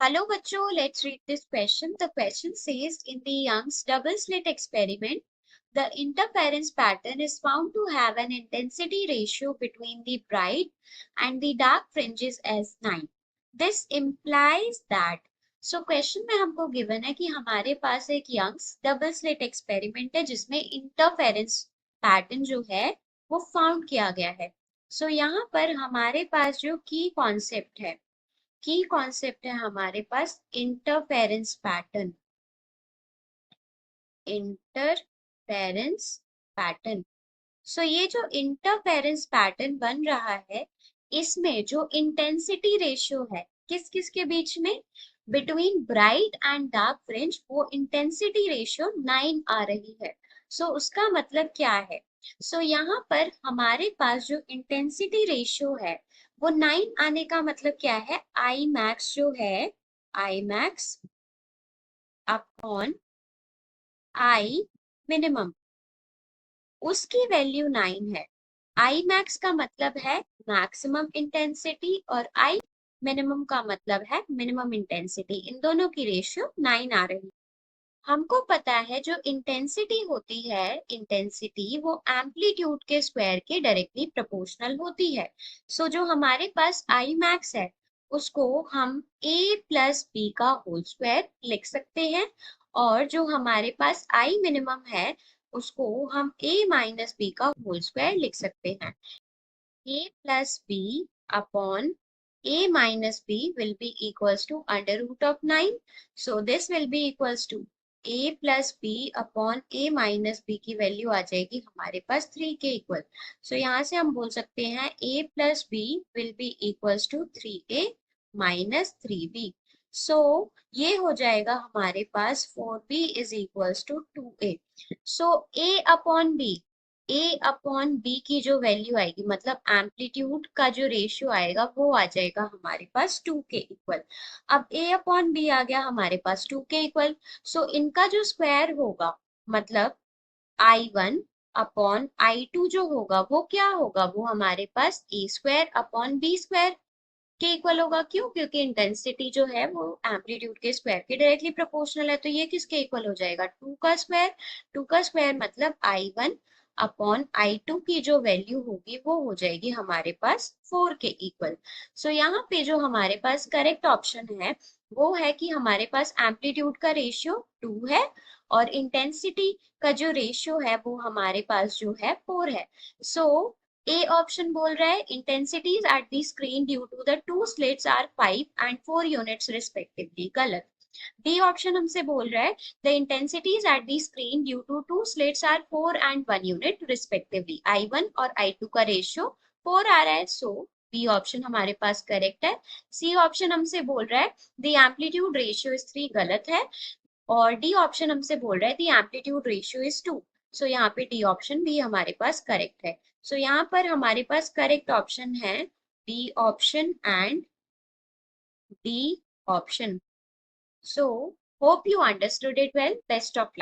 Hello, bachcho. Let's read this question. The question says, in the Young's double slit experiment, the interference pattern is found to have an intensity ratio between the bright and the dark fringes as 9. This implies that. So question में हमको given है कि हमारे पास एक Young's double slit experiment है जिसमें interference pattern जो है वो found किया गया है. So यहाँ पर हमारे पास जो key concept है हमारे पास इंटरफेरेंस पैटर्न. सो ये जो इंटरफेरेंस पैटर्न बन रहा है इसमें जो इंटेंसिटी रेशियो है किस किस के बीच में, between bright and dark fringe, वो इंटेंसिटी रेशियो 9 आ रही है. सो उसका मतलब क्या है? सो यहाँ पर हमारे पास जो इंटेंसिटी रेशियो है वो 9 आने का मतलब क्या है? आई मैक्स जो है, I max upon I minimum, उसकी वैल्यू 9 है. आई मैक्स का मतलब है मैक्सिमम इंटेंसिटी और आई मिनिमम का मतलब है मिनिमम इंटेंसिटी. इन दोनों की रेशियो 9 आ रही है. हमको पता है जो इंटेंसिटी होती है, इंटेंसिटी वो एम्पलीट्यूड के स्क्वायर के डायरेक्टली प्रोपोर्शनल होती है. सो जो हमारे पास आई मैक्स है उसको हम a प्लस बी का होल स्क्वायर लिख सकते हैं, और जो हमारे पास आई मिनिमम है उसको हम a माइनस बी का होल स्क्वायर लिख सकते हैं. a plus b upon a minus b will be equals to under root of 9. So this will be equals to a plus b upon a minus b की value आ जाएगी हमारे पास 3 के equal. सो यहाँ से हम बोल सकते हैं a plus b will be equals to 3a minus 3b. सो ये हो जाएगा हमारे पास 4b is equals to 2a. So a upon b, A upon B की जो वैल्यू आएगी मतलब एम्पलीट्यूड का जो रेशियो आएगा वो आ जाएगा हमारे पास 2 के इक्वल. अब ए अपॉन बी आ गया हमारे पास 2 के इक्वल. सो इनका जो स्क्वायर होगा मतलब I1 अपॉन I2 जो होगा वो क्या होगा, वो हमारे पास ए स्क्वायर अपॉन बी स्क्वायर के इक्वल होगा. क्यों? क्योंकि इंटेंसिटी जो है वो एम्पलीट्यूड के स्क्वायर के डायरेक्टली प्रोपोर्शनल है. तो ये किसके इक्वल हो जाएगा? 2 का स्क्वायर. 2 का स्क्वायर मतलब I1 अपॉन I2 की जो वैल्यू होगी वो हो जाएगी हमारे पास 4 के इक्वल. सो यहाँ पे जो हमारे पास करेक्ट ऑप्शन है वो है कि हमारे पास एम्पलीट्यूड का रेशियो 2 है और इंटेंसिटी का जो रेशियो है वो हमारे पास जो है 4 है. सो ए ऑप्शन बोल रहा है intensities at the screen due to the two slits are 5 and 4 units respectively. गलत. डी ऑप्शन हमसे बोल रहा है the intensities at the screen due to two slits are 4 and 1 unit respectively. I1 और I2 का रेशियो 4 आ रहा है. सो B option हमारे पास करेक्ट है. सी ऑप्शन हमसे बोल रहा है द एम्पलीट्यूड रेशियो इज 3, गलत है. और डी ऑप्शन हमसे बोल रहा है द एम्पलीट्यूड रेशियो इज 2. सो यहाँ पे डी ऑप्शन भी हमारे पास करेक्ट है. सो यहाँ पर हमारे पास करेक्ट ऑप्शन है B option and D option. So, hope you understood it well. Best of luck.